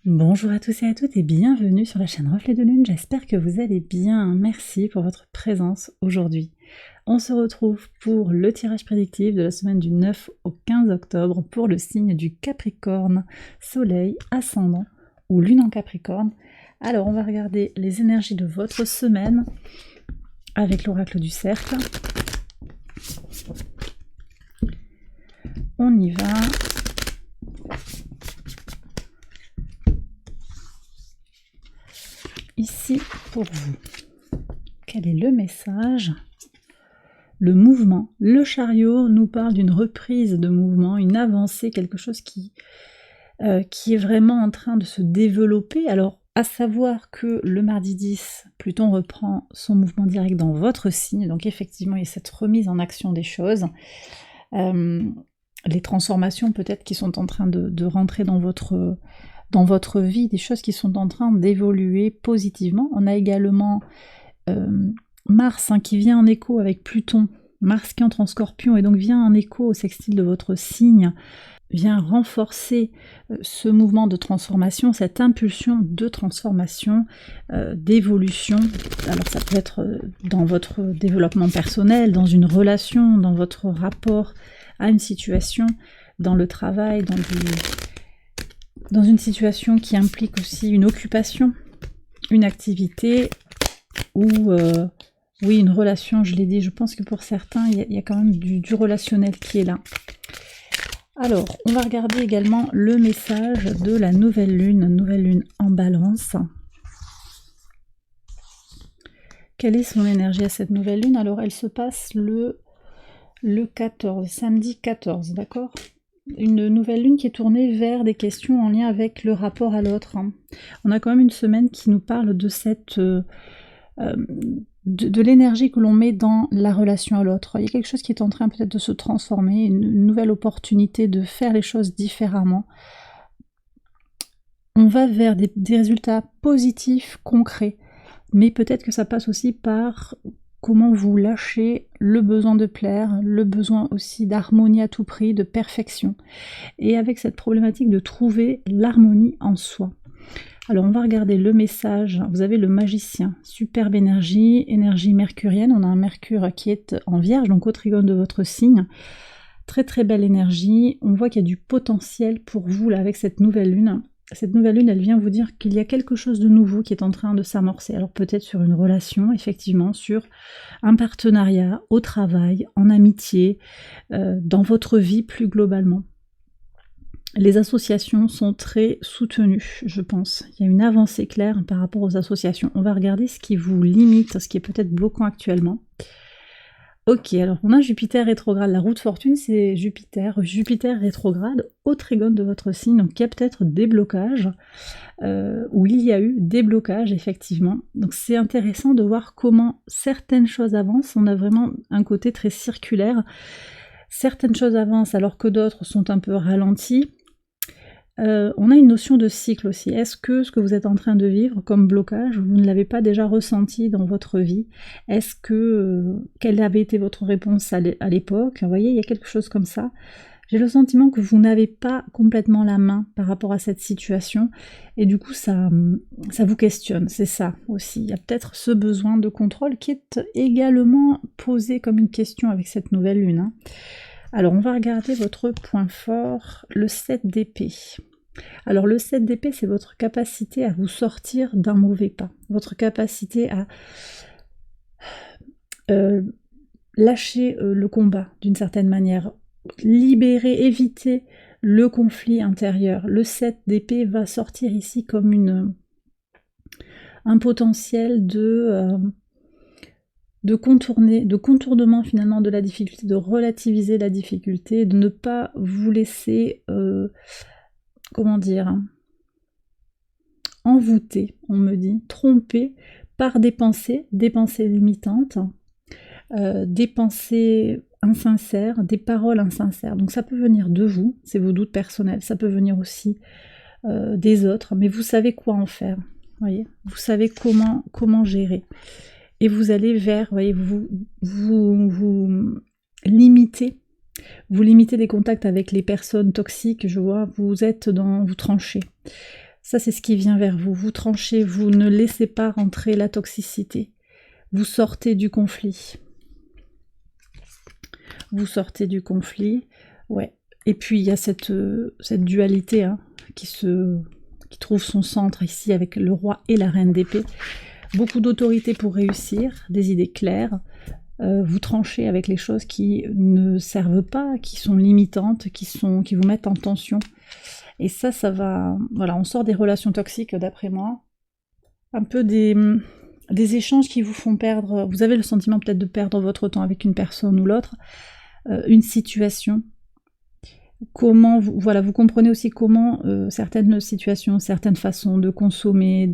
Bonjour à tous et à toutes et bienvenue sur la chaîne Reflet de Lune, j'espère que vous allez bien, merci pour votre présence aujourd'hui. On se retrouve pour le tirage prédictif de la semaine du 9 au 15 octobre pour le signe du Capricorne, Soleil, Ascendant ou Lune en Capricorne. Alors on va regarder les énergies de votre semaine avec l'oracle du cercle. On y va. Ici pour vous. Quel est le message? Le mouvement. Le chariot nous parle d'une reprise de mouvement, une avancée, quelque chose qui est vraiment en train de se développer. Alors, à savoir que le mardi 10, Pluton reprend son mouvement direct dans votre signe, donc effectivement, il y a cette remise en action des choses. Les transformations peut-être qui sont en train de rentrer dans votre vie, des choses qui sont en train d'évoluer positivement. On a également Mars qui vient en écho avec Pluton, Mars qui entre en Scorpion et donc vient en écho au sextile de votre signe, vient renforcer ce mouvement de transformation, cette impulsion de transformation, d'évolution. Alors ça peut être dans votre développement personnel, dans une relation, dans votre rapport à une situation, dans le travail, dans une situation qui implique aussi une occupation, une activité ou oui, une relation, je l'ai dit, je pense que pour certains, il y a quand même du relationnel qui est là. Alors, on va regarder également le message de la nouvelle lune en balance. Quelle est son énergie à cette nouvelle lune? Alors, elle se passe le 14, samedi 14, d'accord? Une nouvelle lune qui est tournée vers des questions en lien avec le rapport à l'autre. On a quand même une semaine qui nous parle de cette... de l'énergie que l'on met dans la relation à l'autre. Il y a quelque chose qui est en train peut-être de se transformer, une nouvelle opportunité de faire les choses différemment. On va vers des résultats positifs, concrets, mais peut-être que ça passe aussi par comment vous lâchez le besoin de plaire, le besoin aussi d'harmonie à tout prix, de perfection, et avec cette problématique de trouver l'harmonie en soi. Alors on va regarder le message, vous avez le magicien, superbe énergie, énergie mercurienne, on a un Mercure qui est en Vierge, donc au trigone de votre signe, très très belle énergie, on voit qu'il y a du potentiel pour vous là avec cette nouvelle lune. Cette nouvelle lune, elle vient vous dire qu'il y a quelque chose de nouveau qui est en train de s'amorcer, alors peut-être sur une relation, effectivement, sur un partenariat, au travail, en amitié, dans votre vie plus globalement. Les associations sont très soutenues, je pense. Il y a une avancée claire par rapport aux associations. On va regarder ce qui vous limite, ce qui est peut-être bloquant actuellement. Ok, alors on a Jupiter rétrograde. La roue de fortune, c'est Jupiter rétrograde au trigone de votre signe. Donc il y a peut-être des blocages, ou il y a eu des blocages, effectivement. Donc c'est intéressant de voir comment certaines choses avancent. On a vraiment un côté très circulaire. Certaines choses avancent alors que d'autres sont un peu ralenties. On a une notion de cycle aussi. Est-ce que ce que vous êtes en train de vivre comme blocage, vous ne l'avez pas déjà ressenti dans votre vie? Est-ce que... quelle avait été votre réponse à l'époque? Vous voyez, il y a quelque chose comme ça. J'ai le sentiment que vous n'avez pas complètement la main par rapport à cette situation, et du coup ça vous questionne, c'est ça aussi. Il y a peut-être ce besoin de contrôle qui est également posé comme une question avec cette nouvelle lune. Alors on va regarder votre point fort, le 7 d'épée. Alors le 7 d'épée, c'est votre capacité à vous sortir d'un mauvais pas, votre capacité à lâcher le combat d'une certaine manière, libérer, éviter le conflit intérieur. Le 7 d'épée va sortir ici comme un potentiel de contournement finalement de la difficulté, de relativiser la difficulté, de ne pas vous laisser, comment dire, envoûter, on me dit, tromper par des pensées limitantes, des pensées insincères, des paroles insincères. Donc ça peut venir de vous, c'est vos doutes personnels, ça peut venir aussi des autres, mais vous savez quoi en faire, voyez, vous savez comment gérer. Et vous allez vers, voyez, vous limitez des contacts avec les personnes toxiques, je vois, vous tranchez. Ça, c'est ce qui vient vers vous. Vous tranchez, vous ne laissez pas rentrer la toxicité. Vous sortez du conflit. Vous sortez du conflit. Ouais. Et puis, il y a cette dualité hein, qui trouve son centre ici avec le roi et la reine d'épée. Beaucoup d'autorité pour réussir, des idées claires. Vous tranchez avec les choses qui ne servent pas, qui sont limitantes, qui vous mettent en tension. Et ça va... Voilà, on sort des relations toxiques d'après moi. Un peu des échanges qui vous font perdre... Vous avez le sentiment peut-être de perdre votre temps avec une personne ou l'autre. Une situation. Comment vous comprenez aussi comment certaines situations, certaines façons de consommer,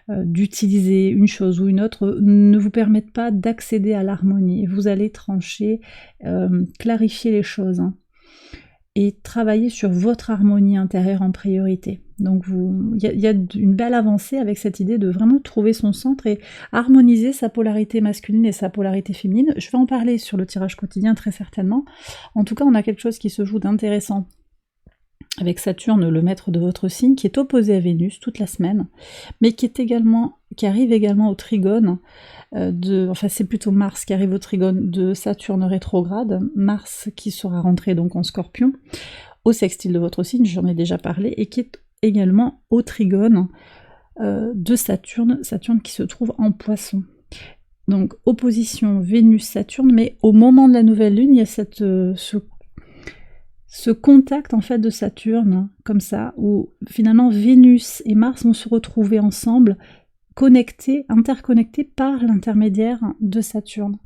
d'utiliser une chose ou une autre ne vous permettent pas d'accéder à l'harmonie. Vous allez trancher, clarifier les choses hein, et travailler sur votre harmonie intérieure en priorité. Donc il y a une belle avancée avec cette idée de vraiment trouver son centre et harmoniser sa polarité masculine et sa polarité féminine. Je vais en parler sur le tirage quotidien très certainement. En tout cas, on a quelque chose qui se joue d'intéressant avec Saturne, le maître de votre signe, qui est opposé à Vénus toute la semaine, mais qui arrive également au trigone enfin c'est plutôt Mars qui arrive au trigone de Saturne rétrograde, Mars qui sera rentré donc en Scorpion, au sextile de votre signe, j'en ai déjà parlé, et qui est également au trigone de Saturne qui se trouve en Poisson. Donc opposition Vénus-Saturne, mais au moment de la nouvelle lune, il y a ce contact en fait de Saturne, comme ça, où finalement Vénus et Mars vont se retrouver ensemble, connectés, interconnectés par l'intermédiaire de Saturne.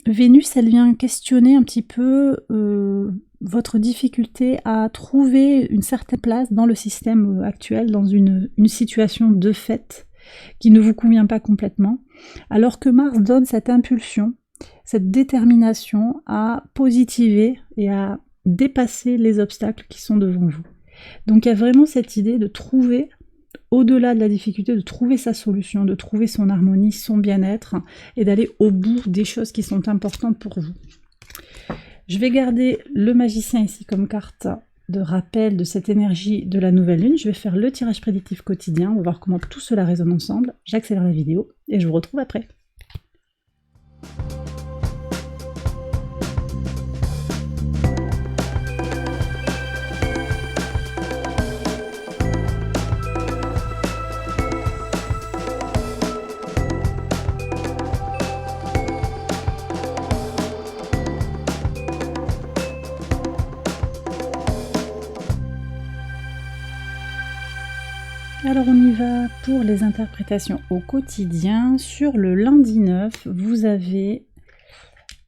Vénus, elle vient questionner un petit peu votre difficulté à trouver une certaine place dans le système actuel, dans une situation de fait qui ne vous convient pas complètement, alors que Mars donne cette impulsion, cette détermination à positiver et à dépasser les obstacles qui sont devant vous. Donc il y a vraiment cette idée de trouver, au-delà de la difficulté, de trouver sa solution, de trouver son harmonie, son bien-être, et d'aller au bout des choses qui sont importantes pour vous. Je vais garder le magicien ici comme carte de rappel de cette énergie de la nouvelle lune. Je vais faire le tirage prédictif quotidien, on va voir comment tout cela résonne ensemble. J'accélère la vidéo et je vous retrouve après. Alors on y va pour les interprétations au quotidien. Sur le lundi 9, vous avez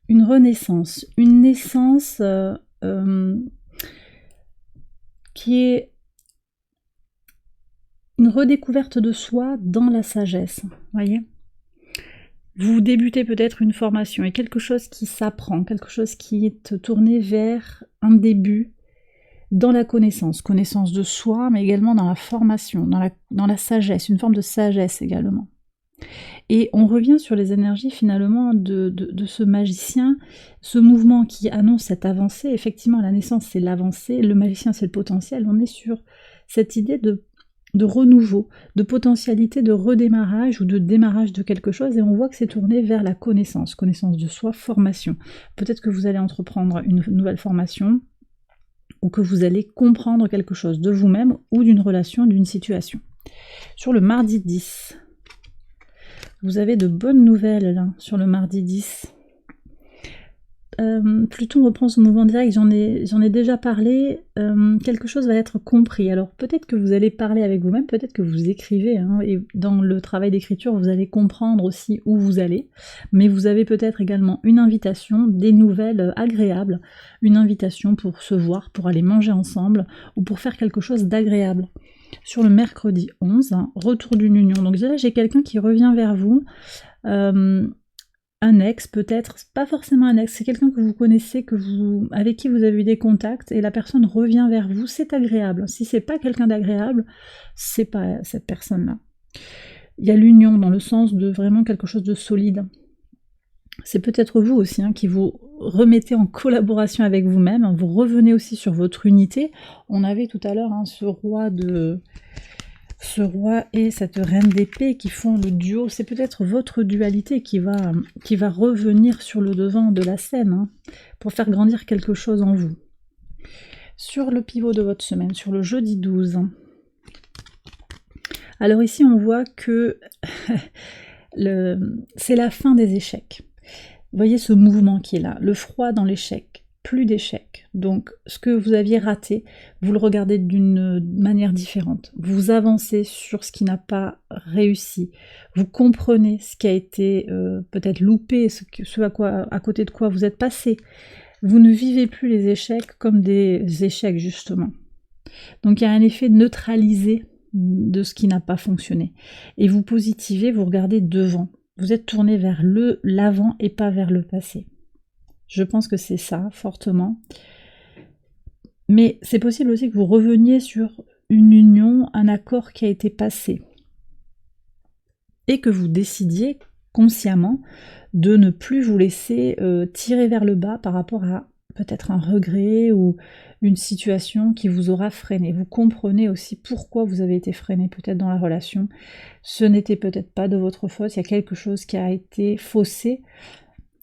une renaissance, une naissance qui est une redécouverte de soi dans la sagesse, voyez. Vous débutez peut-être une formation et quelque chose qui s'apprend, quelque chose qui est tourné vers un début, dans la connaissance de soi, mais également dans la formation, dans la sagesse, une forme de sagesse également. Et on revient sur les énergies finalement de ce magicien, ce mouvement qui annonce cette avancée. Effectivement, la naissance c'est l'avancée, le magicien c'est le potentiel. On est sur cette idée de renouveau, de potentialité, de redémarrage ou de démarrage de quelque chose, et on voit que c'est tourné vers la connaissance de soi, formation. Peut-être que vous allez entreprendre une nouvelle formation, ou que vous allez comprendre quelque chose de vous-même ou d'une relation, d'une situation. Sur le mardi 10, vous avez de bonnes nouvelles là, sur le mardi 10. Pluton reprend son mouvement direct, j'en ai déjà parlé, quelque chose va être compris. Alors peut-être que vous allez parler avec vous-même, peut-être que vous écrivez, hein, et dans le travail d'écriture vous allez comprendre aussi où vous allez, mais vous avez peut-être également une invitation, des nouvelles agréables, une invitation pour se voir, pour aller manger ensemble, ou pour faire quelque chose d'agréable. Sur le mercredi 11, retour d'une union, donc là j'ai quelqu'un qui revient vers vous, un ex peut-être, pas forcément un ex, c'est quelqu'un que vous connaissez, avec qui vous avez eu des contacts, et la personne revient vers vous, c'est agréable. Si c'est pas quelqu'un d'agréable, c'est pas cette personne-là. Il y a l'union dans le sens de vraiment quelque chose de solide. C'est peut-être vous aussi qui vous remettez en collaboration avec vous-même, vous revenez aussi sur votre unité. On avait tout à l'heure ce roi et cette reine d'épée qui font le duo. C'est peut-être votre dualité qui va revenir sur le devant de la scène pour faire grandir quelque chose en vous. Sur le pivot de votre semaine, sur le jeudi 12. Alors ici, on voit que c'est la fin des échecs. Vous voyez ce mouvement qui est là, le froid dans l'échec, plus d'échecs. Donc ce que vous aviez raté, vous le regardez d'une manière différente. Vous avancez sur ce qui n'a pas réussi. Vous comprenez ce qui a été peut-être loupé, ce à côté de quoi vous êtes passé. Vous ne vivez plus les échecs comme des échecs justement. Donc il y a un effet neutralisé de ce qui n'a pas fonctionné. Et vous positivez, vous regardez devant. Vous êtes tourné vers l'avant et pas vers le passé. Je pense que c'est ça, fortement. Mais c'est possible aussi que vous reveniez sur une union, un accord qui a été passé. Et que vous décidiez consciemment de ne plus vous laisser tirer vers le bas par rapport à peut-être un regret ou une situation qui vous aura freiné. Vous comprenez aussi pourquoi vous avez été freiné peut-être dans la relation. Ce n'était peut-être pas de votre faute, il y a quelque chose qui a été faussé,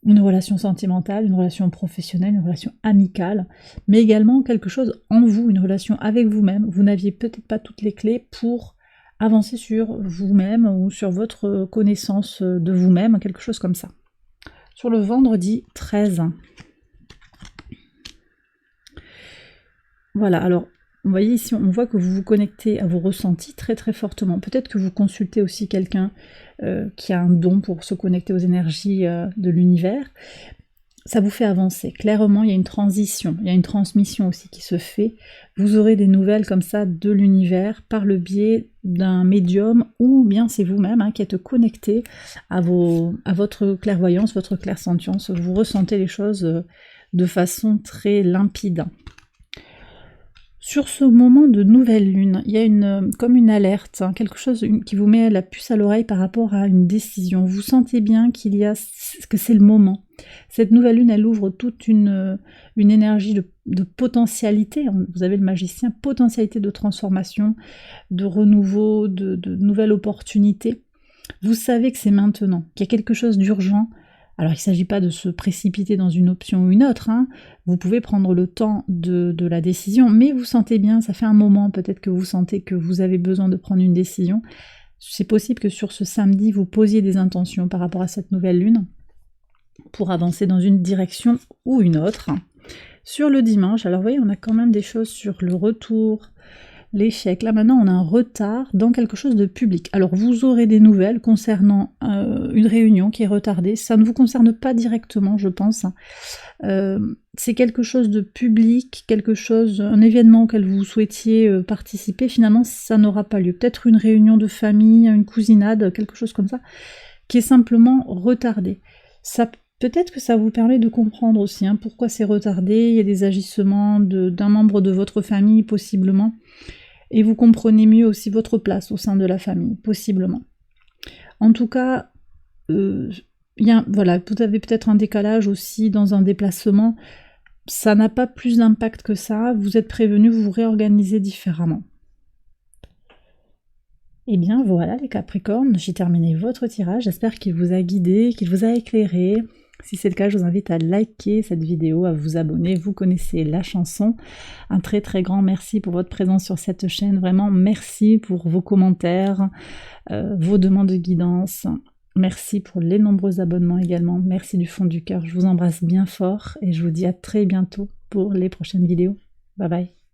une relation sentimentale, une relation professionnelle, une relation amicale, mais également quelque chose en vous, une relation avec vous-même. Vous n'aviez peut-être pas toutes les clés pour avancer sur vous-même ou sur votre connaissance de vous-même, quelque chose comme ça. Sur le vendredi 13. Voilà, alors, vous voyez ici, on voit que vous vous connectez à vos ressentis très très fortement. Peut-être que vous consultez aussi quelqu'un qui a un don pour se connecter aux énergies de l'univers. Ça vous fait avancer. Clairement, il y a une transition, il y a une transmission aussi qui se fait. Vous aurez des nouvelles comme ça de l'univers par le biais d'un médium ou bien c'est vous-même qui êtes connecté à votre clairvoyance, votre clairsentience. Vous ressentez les choses de façon très limpide. Sur ce moment de nouvelle lune, il y a comme une alerte, quelque chose qui vous met la puce à l'oreille par rapport à une décision. Vous sentez bien que c'est le moment. Cette nouvelle lune, elle ouvre toute une énergie de potentialité. Vous avez le magicien, potentialité de transformation, de renouveau, de nouvelles opportunités. Vous savez que c'est maintenant, qu'il y a quelque chose d'urgent. Alors il ne s'agit pas de se précipiter dans une option ou une autre, vous pouvez prendre le temps de la décision, mais vous sentez bien, ça fait un moment peut-être que vous sentez que vous avez besoin de prendre une décision. C'est possible que sur ce samedi, vous posiez des intentions par rapport à cette nouvelle lune, pour avancer dans une direction ou une autre. Sur le dimanche, alors vous voyez, on a quand même des choses sur le retour, l'échec. Là maintenant, on a un retard dans quelque chose de public. Alors vous aurez des nouvelles concernant une réunion qui est retardée. Ça ne vous concerne pas directement, je pense. C'est quelque chose de public, un événement auquel vous souhaitiez participer. Finalement, ça n'aura pas lieu. Peut-être une réunion de famille, une cousinade, quelque chose comme ça, qui est simplement retardé. Peut-être que ça vous permet de comprendre aussi pourquoi c'est retardé. Il y a des agissements d'un membre de votre famille, possiblement. Et vous comprenez mieux aussi votre place au sein de la famille, possiblement. En tout cas, voilà, vous avez peut-être un décalage aussi dans un déplacement. Ça n'a pas plus d'impact que ça. Vous êtes prévenu, vous vous réorganisez différemment. Et bien voilà les Capricornes, j'ai terminé votre tirage. J'espère qu'il vous a guidé, qu'il vous a éclairé. Si c'est le cas, je vous invite à liker cette vidéo, à vous abonner. Vous connaissez la chanson. Un très très grand merci pour votre présence sur cette chaîne. Vraiment merci pour vos commentaires, vos demandes de guidance. Merci pour les nombreux abonnements également. Merci du fond du cœur. Je vous embrasse bien fort et je vous dis à très bientôt pour les prochaines vidéos. Bye bye.